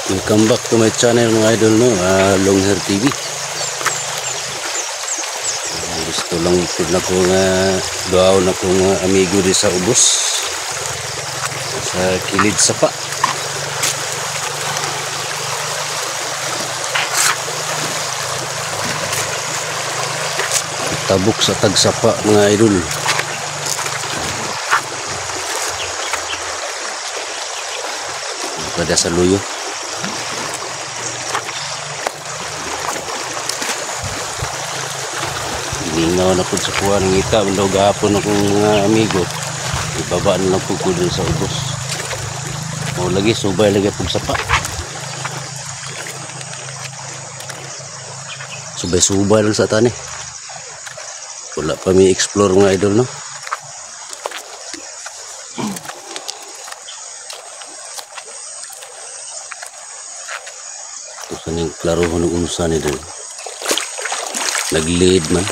Welcome back to my channel mga idol, no? Long Hair TV. Gusto lang po na kong duaw na kong amigo di sa ubos sa kilid sapa. Tabok sa tagsapa mga idol. Pada sa luyo. Iningaw na po sa kuha ng ita. Mandaw gahapon akong amigo. Ibaba na lang po ko dun sa ubos. O lagi, subay lagi po sapa. Subay-subay lang sa tani. Wala pa may explore mga idol, no? Ito sa nang klaro ko ng unsa ni din. Nag-lead man.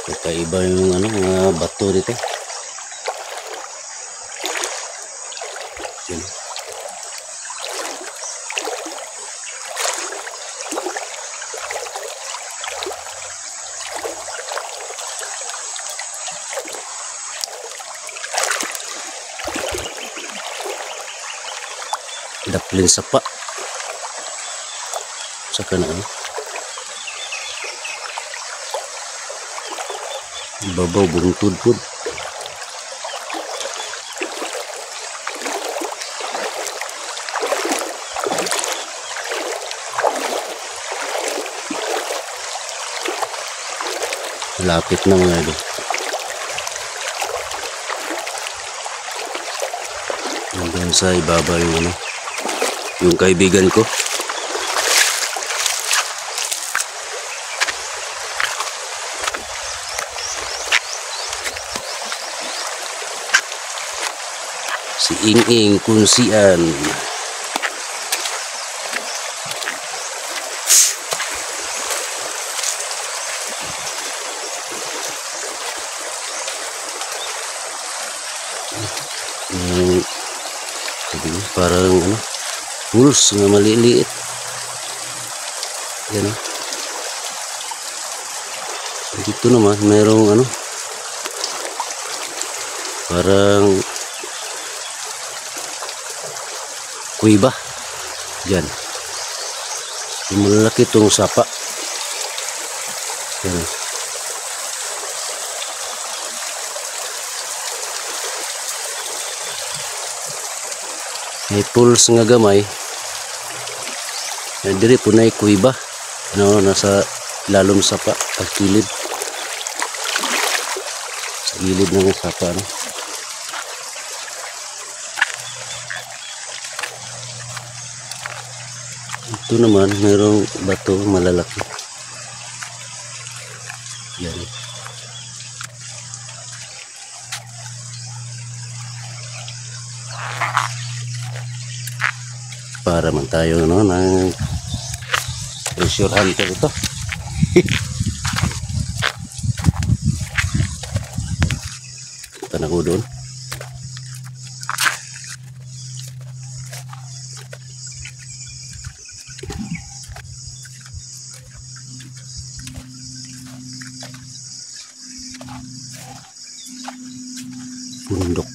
Kakaiba yung mga bato dito. Yan. Daplin sapa. Saka na babaw bungtud po. Lapit na mga idol. Hanggang sa ibaba yung kaibigan ko. Si Ing-Ing Kunsian. Parang pulse na maliliit. Yan o. Dito naman mayroong parang kuiba. Yan. Malaki itong sapa. Yan o. May pulse nga gamay. Diri po na kuiba. Nasa lalom sapa. Pagkilid. Sa gilid ng sapa. Ito naman, mayroong bato malalaki. Yan. Para man tayo ng treasure hunter ito. Punta na ko doon. Bundok.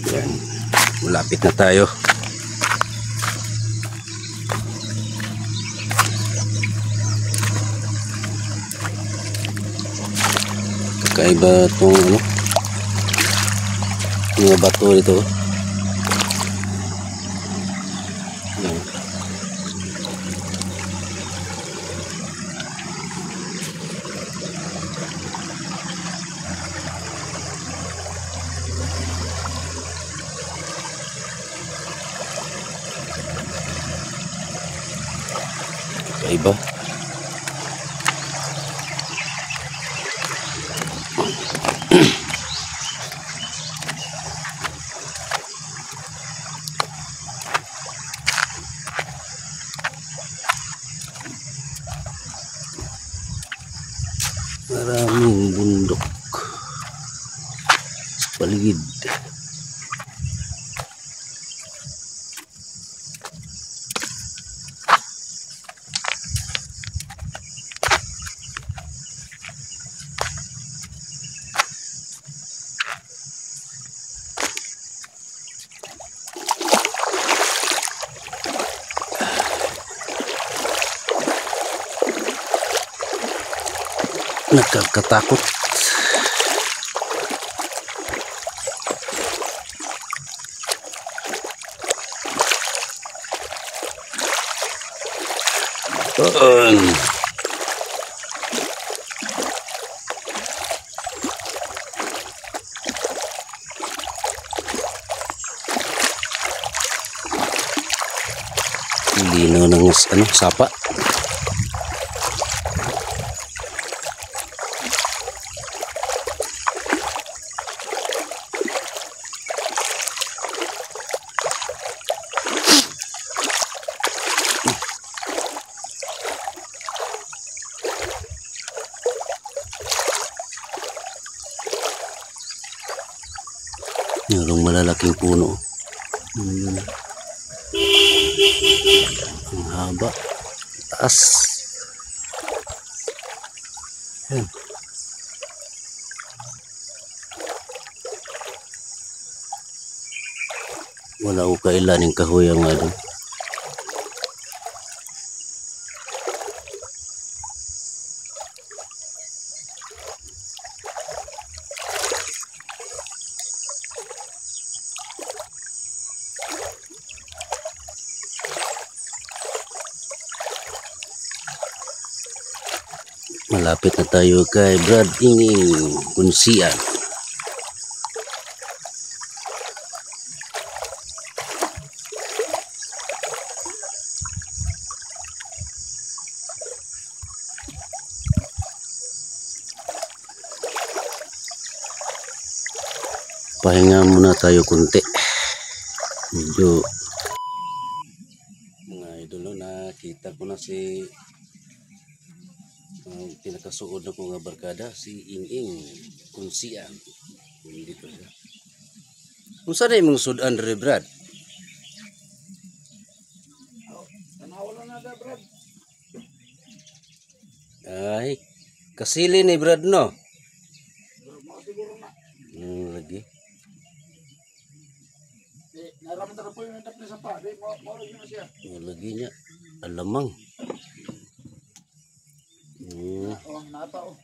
Yan. Malapit na tayo. Kakaiba itong mga bato dito. Yan. Kaiba. Maraming bundok sa paligid. Nakakatakot. Linaw ng sapa. Yung malalaking puno. Ang haba. Taas. Yan. Wala ko kailan yung kahoy ang doon. Malapit na tayo kay Brad Inging Kunsian. Pahinga muna tayo kunti. Medyo mga idolo, nakita ko na si pinakasuod na ko nga barkada, si Inging Kunsian. Dito siya. Kung saan na yung sudan rin, Brad? Tanawala na da, Brad. Ay, kasili ni Brad, no? Siguro na. Lagi. Naraman na po yung tap na sa pa. Mauro yun na siya. Lagi niya. Alamang. Oh, nata oh.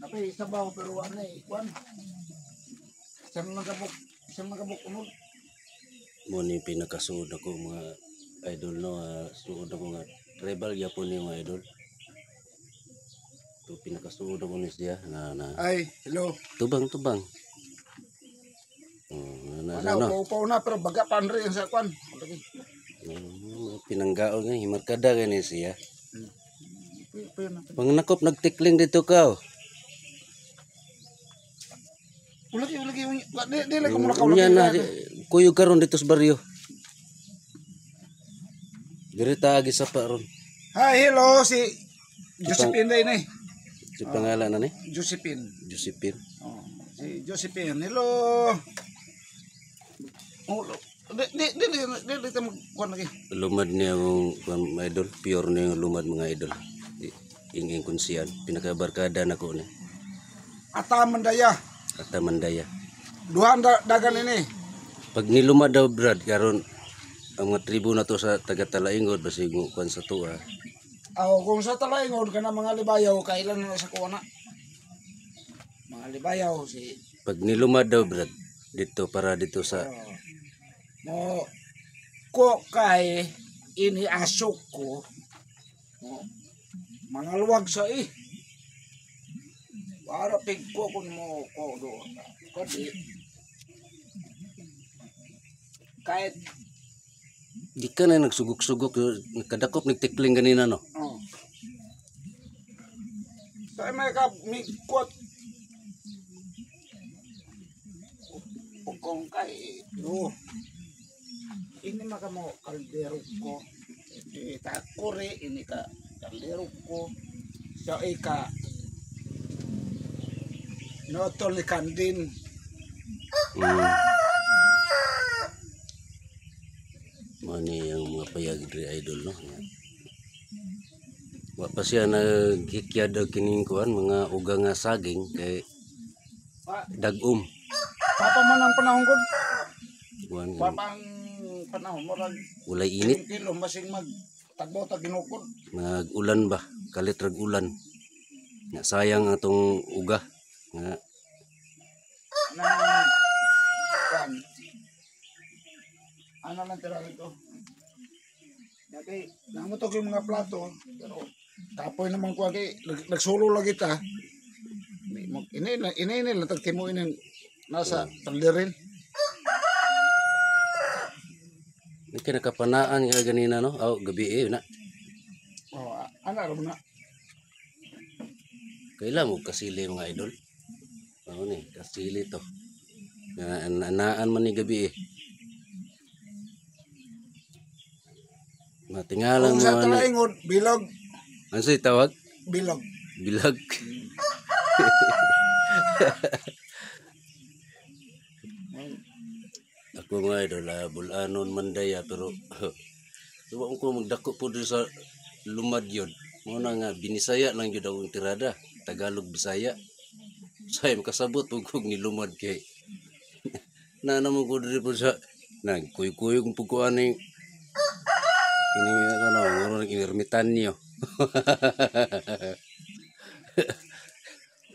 Napay isa ba pero ano eh, kwan. Isang nagabok unod. Muna yung pinakasuod ako mga idol, no? Suod ako nga tribal yapon yung mga idol. Ito pinakasuod ako ni siya Ay, hello. Tubang. Upaw na pero baga pa rin sa kwan. Pinanggaon nga, himarkada gani siya. Pwede. Pang nakop nagtikling dito ka. Ulagi. Dili ko muna kaulagi. Yan na, kuyo karon dito sa baryo. Dirita agi sa pa ron. Hi, hello, si Josephine day na eh. Si pangalan na ni? Josephine. Oh, si Josephine. Hello. Oh, dili ta magkuan lagi. Lumad niya ang mga idol. Pure niya yung lumad mga idol. Inging Kunsian. Pinakabarkada na ko ni. Atamandaya. Atamandaya. Duhan dagan ini. Pag nilumad daw, Brad, karon ang mga tribo na to sa taga-Talaingod basig mo kwan sa tuwa. Kung sa Talaingod ka na mga libayaw, kailan na sa kuwana? Mga libayaw si Pag nilumad daw, Brad, dito para dito sa mo ko kay iniasok ko. Mga luwag sa para pigko kun mo ko do. Kasi kahit Di ka na nagsugok-sugok, kadakop nagtikling ganina no. Oh. Sa may ka mi kuat. Kung kay ini maka mo kaldero ko. Ita kore ini ka kaldero ko. So ika no tolikan din. Mani yang mga payag diri idol no. Wa pa siya nagkikyada kining kuan mga uga nga saging kay dagom. Papa man ang panahon ko. Kuan Papa ang panahon mo rag ulay init, kilo masing mag tagbo ta ginukod. ulan ba, kalit rag ulan. Nga sayang atong uga nga Nang kan. Ano lang tira ito? Dati, namutok yung mga plato, pero tapoy naman ko agi, nagsulo lagi ta. Ini lang tagtimo ini nasa talirin. May kinakapanaan nga ganina no. Aw gabi na. Oh, ana ro na. Kaila mo kasili mga idol. Ano ni kasili to. Anaan man ni gabi Matingalan Kung mo sa ano. talaingod, bilog, Ano sa'y tawag? bilog. Bilag. Ako mga idol, bulanon mandaya pero suwa ko magdako po dito sa lumad yun. Muna nga binisaya lang yun akong tirada. Tagalog Bisaya. Say makasabot ug ni lumad kay. Na naman ko diri po sa nagkuy-kuy kung pagkuan ni ini ano, ngoro ni ermitanyo.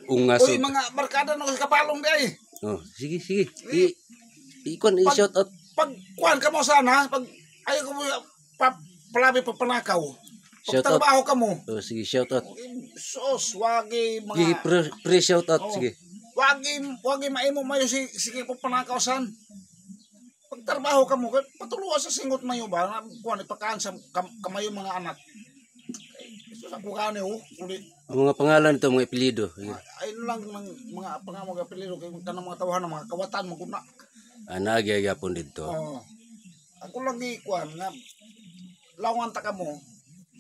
Ungas. Uy, mga barkada no sa kapalong day. Oh, sige. Ikon i-shout out. Pag kuan ka mo sana, pag ayo ko mo palabi pa panakaw. Pag Shout out. trabaho ka mo. Oh, sige, shout out. Sos, wagi Sige, mga pre-shout out, Oh. sige. wagi maimo mayo sige po panakaw san. Pag trabaho ka mo, patuluwa sa singot mayo ba, kuan ipakaan sa kamayo mga anak. Sus ako kani ulit. Ang mga pangalan nito, mga apelyido. Sige. Ayun lang mga pangamag apelyido kay kanang mga tawahan mga kawatan mo kuna. Nagyayapon dito. Oh. Ako lagi kuan nga lawan ta ka mo.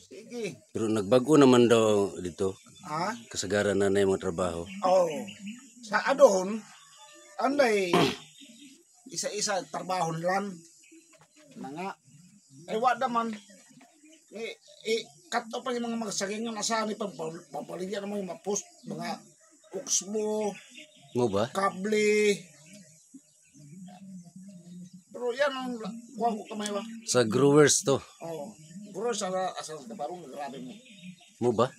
Sige. Pero nagbago naman daw dito. Ha? Kasagaran na na yung mga trabaho. Oh. Sa adon anday isa-isa trabaho nilan. Na nga. Ay wala man. Cut off pa yung mga magsagingan asahan ni pampaligyan naman yung mga post, mga uksmo, Mo ba? kable. Pero yan ang kuha ko kamay ba? Sa growers to. Oo. Bro, sa kabarong grabe mo. Mo ba?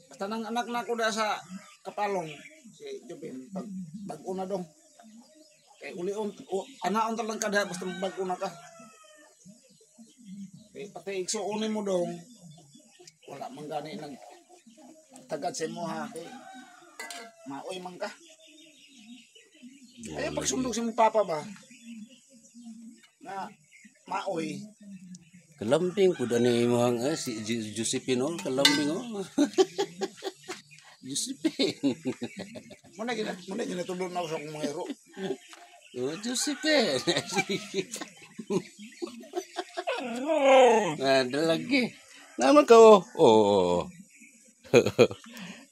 Basta nang anak na ko na sa kapalong, si Jobin, bago na dong. Kaya ulion, anaon talang kada, basta bago na ka. Pati iksuunin mo dong, wala man gani nag tagad sa mo ha, kay maoy man ka. Ay pagsundog sa mong papa ba, na maoy, Kalambing po ni mo ang si Josephine oh, kalambing oh. Josephine. muna ginatulog na ako sa akong mga hero. Oh, Josephine. Ada lagi. Naman ka oh. Oh.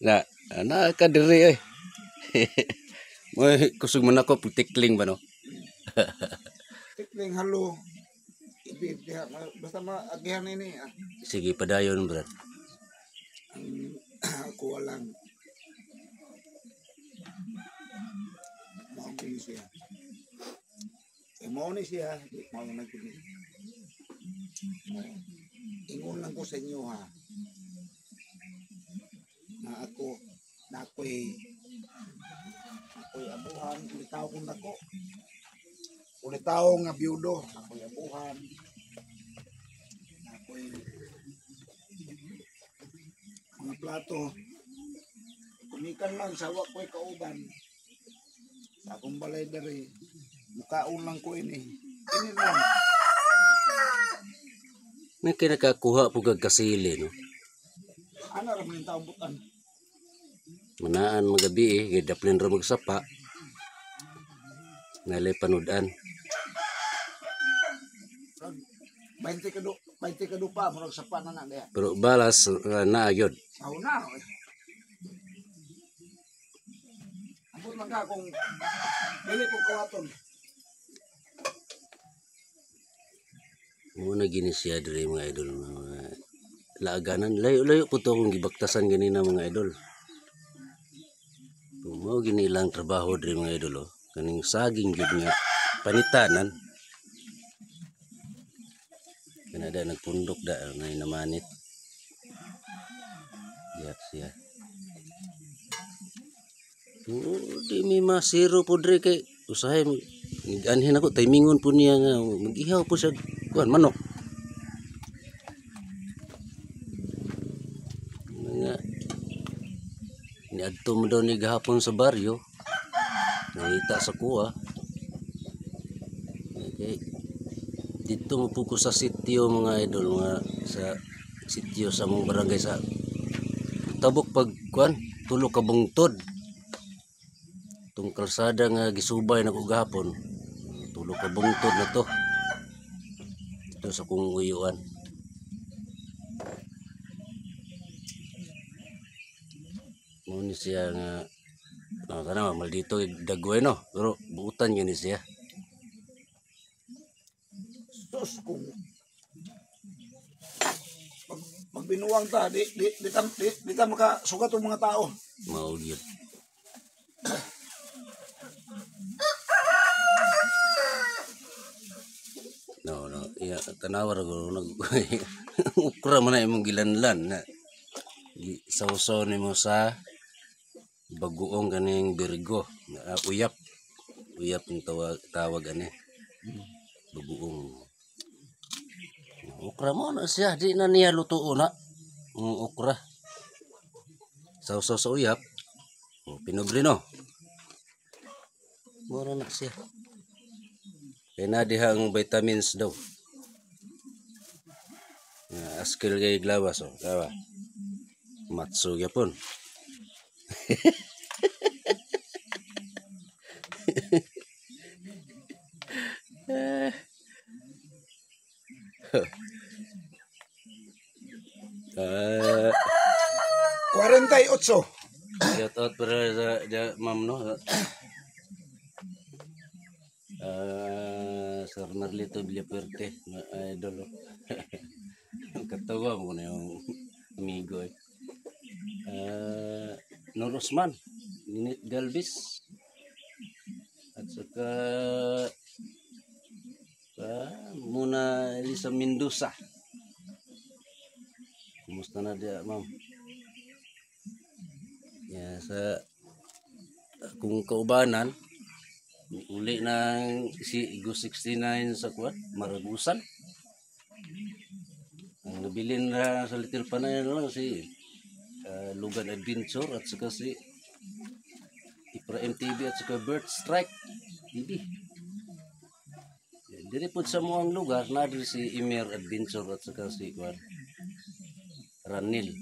Na ka diri eh. Mo kusog man ako putikling ba no. Tikling halo, basta maagihan ini. Sige padayon brad. Ako walang maugin siya. Mau ni siya, mau na gini. Ingon lang ko sa inyo ha. Na ako'y abuhan, ulitaw kong nako. Ulitaw nga biyudo, ako'y abuhan. Ako'y mga plato. Kumikan lang sa wak ko'y kauban. Sa akong balay dari, mukaon lang ko ini. Ini lang. May kinakakuha po kag kasili, no? Ano ra man yung taong butan? Manaan magabi kay daplin ra magsapa. Nalay panudan. 20 ka dupa mo sa pa na diha. Pero balas na gyud. Aw na. Oy. Ambot lang ka kung dili ko kawaton. Muna gini siya diri mga idol, mga laaganan. Layo-layo po to kung gibaktasan ganina mga idol. Mao gini ilang trabaho diri mga idol, oh. Kaning saging gyud nga panitanan. Kanada nagpundok da na namanit. Yak siya. Di may masiro po diri kay usahay anhin ako timingon po niya nga mag-ihaw po sa kuan manok. Nga niadto mo daw ni gahapon sa baryo. Nangita sa kuha. Okay. Dito mo po ko sa sitio mga idol, mga sa sitio sa mong barangay sa tabok pag kuan tulo ka bungtod. Itong kalsada nga gisubay na ko gahapon. Tulo ka bungtod na to. Ito sa kong uyuan. Muna siya nga kana maldito dagway no, pero buutan yun siya. Sus kung pag binuwang ta di ta makasugat ang mga tao. Mao gyud. No, iya tanawar ko nag ukra man na imong gilanlan na sausaw nimo sa bagoong kaning birgo, uyap yung tawag ani bagoong. Ukra mo na siya, di na niya lutuo na ukra sausaw sa uyap, pinobrino mura na siya. Kaya na dihang vitamins daw. Askil kay glawas o. Kawa. Matso yapon. uh, 48. Shout out para sa ma'am no. Sir Marlito Villaperte, idol. Katawa mo na yung amigo eh. Norosman, Ninit Galvis, at saka muna Elisa Mendoza. Kumusta na dia, ma'am? Ya, sa kung kaubanan, uli ng si Igo 69 sa kuwan, Maragusan. Ang nabilin na sa Little Panay lang si Lugan Adventure at saka si Ipra MTV at saka Bird Strike TV. Diri po sa muang lugar na diri si Imer Adventure at saka si Ranil.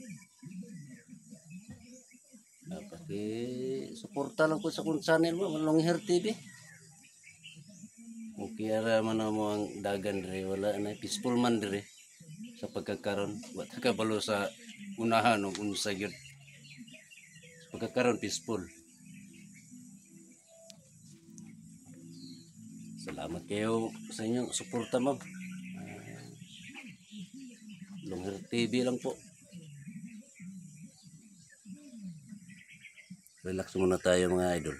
Suporta lang po sa kung channel mo, Longhair TV. Okay, ara man mo ang dagan diri, wala na peaceful man diri sa pagkakaron. Wa ta kabalo sa unahan ug unsa gyud. Sa pagkakaron peaceful. Salamat kayo sa inyong suporta, ma'am. Longhair TV lang po. Relax muna tayo mga idol.